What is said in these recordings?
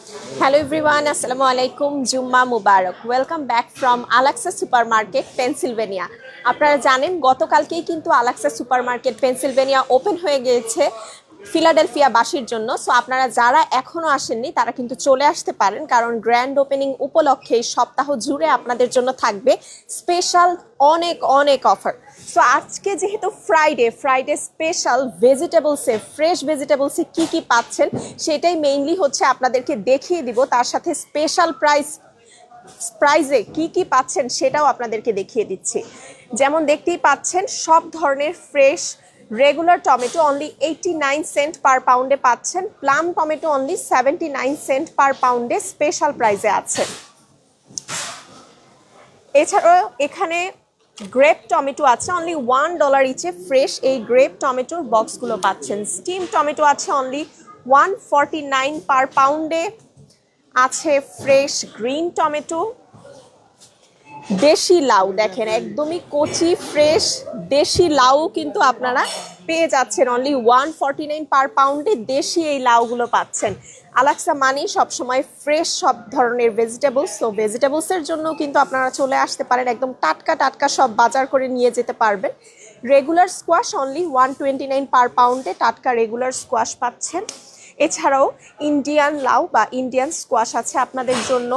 Hello everyone, Assalamu alaikum, Jumma Mubarak. Welcome back from Alexa Supermarket, Pennsylvania. আপনারা জানেন গতকালকেই কিন্তু Alexa Supermarket, Pennsylvania ওপেন হয়ে গিয়েছে ফিলাডেলফিয়া বাসীর জন্য। সো আপনারা যারা এখনো আসেননি তারা কিন্তু চলে আসতে পারেন, কারণ গ্র্যান্ড ওপেনিং উপলক্ষে এই সপ্তাহ জুড়ে আপনাদের জন্য থাকবে স্পেশাল অনেক অফার। সো আজকে যেহেতু ফ্রাইডে স্পেশাল ভেজিটেবলসে, ফ্রেশ ভেজিটেবলসে কি পাচ্ছেন সেটাই মেইনলি হচ্ছে আপনাদেরকে দেখিয়ে দিব। তার সাথে স্পেশাল প্রাইজে কি পাচ্ছেন সেটাও আপনাদেরকে দেখিয়ে দিচ্ছি। যেমন দেখতেই পাচ্ছেন সব ধরনের fresh regular tomato only 89 cent per পাউন্ডে পাচ্ছেন। Plum tomato only 79 cent per পাউন্ডে স্পেশাল প্রাইজে আছে। এছাড়াও এখানে গ্রেপ টমেটো আছে অনলি $1 ইচে। ফ্রেশ এই গ্রেপ টমেটোর বক্সগুলো পাচ্ছেন। স্টিম টমেটো আছে অনলি 149 পার পাউন্ডে। আছে ফ্রেশ গ্রিন টমেটো। দেশি লাউ দেখেন, একদমই কচি ফ্রেশ দেশি লাউ কিন্তু আপনারা পেয়ে যাচ্ছেন অনলি 149 পার পাউন্ডে। দেশি এই লাউগুলো পাচ্ছেন। আলাক্সা মানি সবসময় ফ্রেশ সব ধরনের ভেজিটেবলস। তো ভেজিটেবলসের জন্য কিন্তু আপনারা চলে আসতে পারেন, একদম টাটকা সব বাজার করে নিয়ে যেতে পারবেন। রেগুলার স্কোয়াশ অনলি 129 পার পাউন্ডে টাটকা রেগুলার স্কোয়াশ পাচ্ছেন। এছাড়াও ইন্ডিয়ান লাউ বা ইন্ডিয়ান স্কোয়াশ আছে আপনাদের জন্য।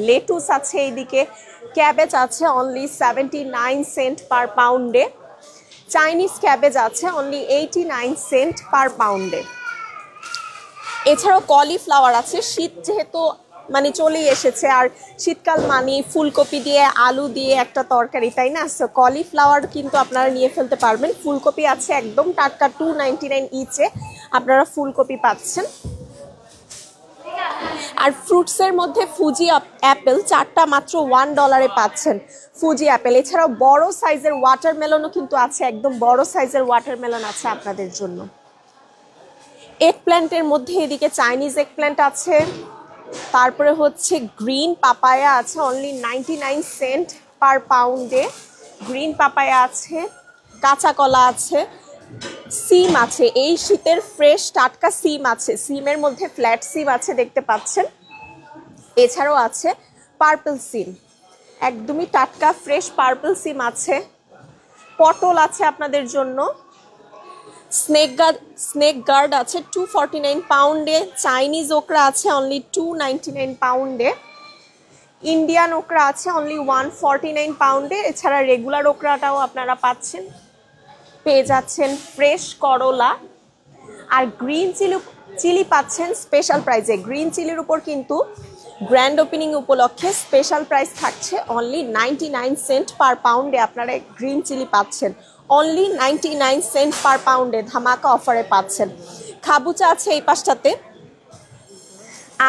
লেটুস আছে এইদিকে। ক্যাবেজ আছে অনলি 79 সেন্ট পার পাউন্ডে। চাইনিজ ক্যাবেজ আছে অনলি 89 সেন্ট পার পাউন্ডে। এছাড়াও কলিফ্লাওয়ার আছে। শীত যেহেতু চলেই এসেছে, আর শীতকাল ফুলকপি দিয়ে আলু দিয়ে একটা তরকারি, তাই না? সো কলিফ্লাওয়ার কিন্তু আপনারা নিয়ে ফেলতে পারবেন। ফুলকপি আছে একদম টাটকা, 299 ইচে আপনারা ফুলকপি পাচ্ছেন। আর ফ্রুটসের মধ্যে ফুজি অ্যাপেল 4টা মাত্র $1 পাচ্ছেন ফুজি অ্যাপেল। এছাড়াও বড় সাইজের ওয়াটারমেলনও কিন্তু আছে, একদম বড় সাইজের ওয়াটারমেলন আছে আপনাদের জন্য। এগ প্ল্যান্টের মধ্যে এদিকে চাইনিজ এগ প্ল্যান্ট আছে। তারপরে হচ্ছে গ্রিন পাপায়া আছে অনলি 99 সেন্ট পার পাউন্ডে। গ্রিন পাপায়া আছে। কাঁচা কলা আছে। সিম আছে, এই শীতের ফ্রেশ টাটকা সিম আছে। সিমের মধ্যে ফ্ল্যাট সিম আছে দেখতে পাচ্ছেন। এছাড়াও আছে পার্পল সিম, একদমই টাটকা ফ্রেশ পার্পল সিম আছে। পটল আছে আপনাদের জন্য। স্নেক গার্ড আছে 249 পাউন্ডে। চাইনিজ ওকরা আছে অনলি 299 পাউন্ডে। ইন্ডিয়ান ওকরা আছে অনলি 149 পাউন্ডে। এছাড়া রেগুলার ওকরাটাও আপনারা পেয়ে যাচ্ছেন। ফ্রেশ করলা আর গ্রিন চিলি পাচ্ছেন স্পেশাল প্রাইসে। গ্রিন চিলির উপর কিন্তু গ্র্যান্ড ওপেনিং উপলক্ষে স্পেশাল প্রাইস থাকছে অনলি 99 সেন্ট পার পাউন্ডে। আপনারা গ্রিন চিলি পাচ্ছেন অনলি 99 সেন্ট পার পাউন্ডে, ধামাকা অফারে পাচ্ছেন। খাবুচা আছে এই পাশটাতে।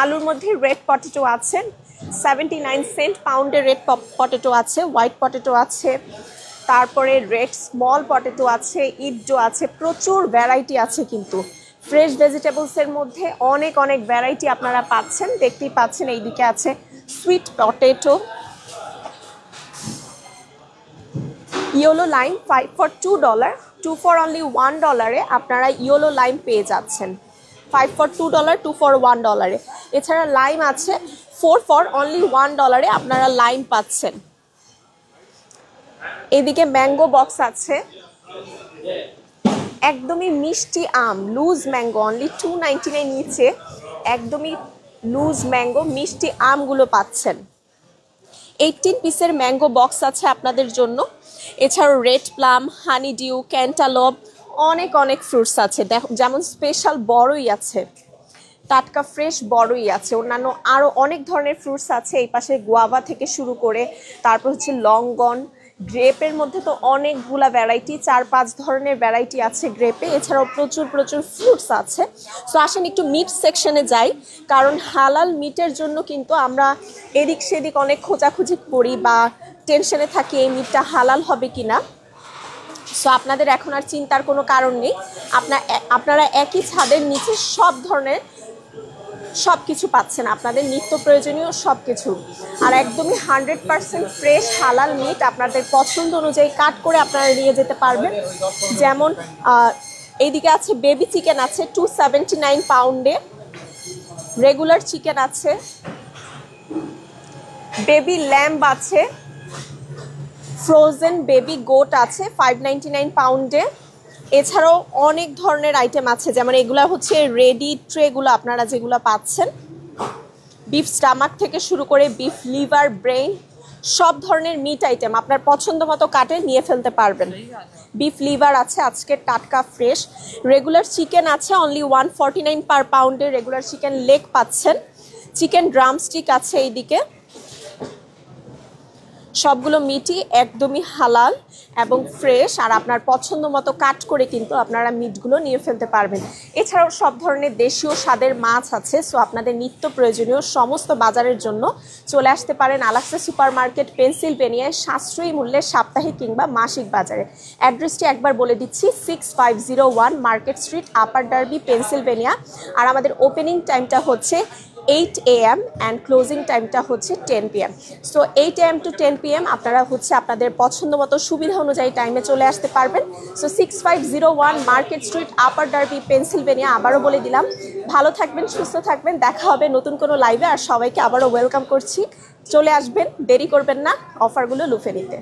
আলুর মধ্যে রেড পটেটো আছে 79 সেন্ট পাউন্ডে। রেড পটেটো আছে, হোয়াইট পটেটো আছে, তারপরে রেড স্মল পটেটো আছে, ইডো আছে। প্রচুর ভ্যারাইটি আছে কিন্তু ফ্রেশ ভেজিটেবলসের মধ্যে অনেক ভ্যারাইটি আপনারা পাচ্ছেন। দেখতেই পাচ্ছেন এইদিকে আছে sweet potato. Yellow lime 5 for $2, 2 for only $1 আপনারা ইয়েলো লাইম পেয়ে যাচ্ছেন। 5 for $2, 2 for $1। এছাড়া লাইম আছে 4 for only $1 আপনারা লাইম পাচ্ছেন। এদিকে ম্যাঙ্গো বক্স আছে, একদমই মিষ্টি আম লুজ ম্যাঙ্গো অনলি 299 নিচে। একদমই লুজ ম্যাঙ্গো মিষ্টি আমগুলো পাচ্ছেন। 18 পিসের ম্যাঙ্গো বক্স আছে আপনাদের জন্য। এছাড়াও রেড প্লাম, হানি ডিউ, ক্যান্টালপ, অনেক ফ্রুটস আছে। যেমন স্পেশাল বড়ই আছে, টাটকা ফ্রেশ বড়ই আছে। অন্যান্য আরও অনেক ধরনের ফ্রুটস আছে। এই পাশে গোয়াভা থেকে শুরু করে তারপর হচ্ছে লঙ্গন। গ্রেপের মধ্যে তো অনেকগুলা ভ্যারাইটি, 4-5 ধরনের ভ্যারাইটি আছে গ্রেপে। এছাড়াও প্রচুর ফ্রুটস আছে। সো আসেন একটু মিট সেকশনে যাই, কারণ হালাল মিটের জন্য কিন্তু আমরা এদিক সেদিক অনেক খোঁজাখুঁজি করি বা টেনশনে থাকি এই মিটটা হালাল হবে কিনা। সো আপনাদের এখন আর চিন্তার কোনো কারণ নেই। আপনারা একই ছাদের নিচে সব ধরনের সব কিছু পাচ্ছেন, আপনাদের নিত্য প্রয়োজনীয় সব কিছু। আর একদমই 100% ফ্রেশ হালাল মিট আপনাদের পছন্দ অনুযায়ী কাট করে আপনারা নিয়ে যেতে পারবেন। যেমন এইদিকে আছে বেবি চিকেন আছে 279 পাউন্ডে। রেগুলার চিকেন আছে, বেবি ল্যাম্ব আছে, ফ্রোজেন বেবি গোট আছে 599 পাউন্ডে। এছাড়াও অনেক ধরনের আইটেম আছে, যেমন এগুলা হচ্ছে রেডি ট্রেগুলো আপনারা যেগুলো পাচ্ছেন, বিফ স্টামাক থেকে শুরু করে বিফ লিভার, ব্রেইন, সব ধরনের মিট আইটেম আপনার পছন্দ মতো কাটে নিয়ে ফেলতে পারবেন। বিফ লিভার আছে আজকে টাটকা ফ্রেশ। রেগুলার চিকেন আছে only 149 per পাউন্ডে, regular chicken leg পাচ্ছেন। চিকেন ড্রামস্টিক আছে এইদিকে, সবগুলো মিটই একদমই হালাল এবং ফ্রেশ, আর আপনার পছন্দ মতো কাট করে কিন্তু আপনারা মিটগুলো নিয়ে ফেলতে পারবেন। এছাড়াও সব ধরনের দেশীয় স্বাদের মাছ আছে। সো আপনাদের নিত্য প্রয়োজনীয় সমস্ত বাজারের জন্য চলে আসতে পারেন আলাক্সা সুপার মার্কেট, পেনসিলভেনিয়ায় সাশ্রয়ী মূল্যে সাপ্তাহিক কিংবা মাসিক বাজারে। অ্যাড্রেসটি একবার বলে দিচ্ছি, 6501 মার্কেট স্ট্রিট, আপার ডার্বি, পেনসিলভেনিয়া। আর আমাদের ওপেনিং টাইমটা হচ্ছে 8 AM অ্যান্ড ক্লোজিং টাইমটা হচ্ছে 10 PM। So 8 AM to 10 PM আপনারা হচ্ছে আপনাদের পছন্দ মতো সুবিধা অনুযায়ী টাইমে চলে আসতে পারবেন। সো 6501 মার্কেট স্ট্রিট, আপার ডার্বি, পেনসিলভেনিয়া। আবারও বলে দিলাম, ভালো থাকবেন, সুস্থ থাকবেন, দেখা হবে নতুন কোনো লাইভে। আর সবাইকে আবারও ওয়েলকাম করছি, চলে আসবেন, দেরি করবেন না অফারগুলো লুফে নিতে।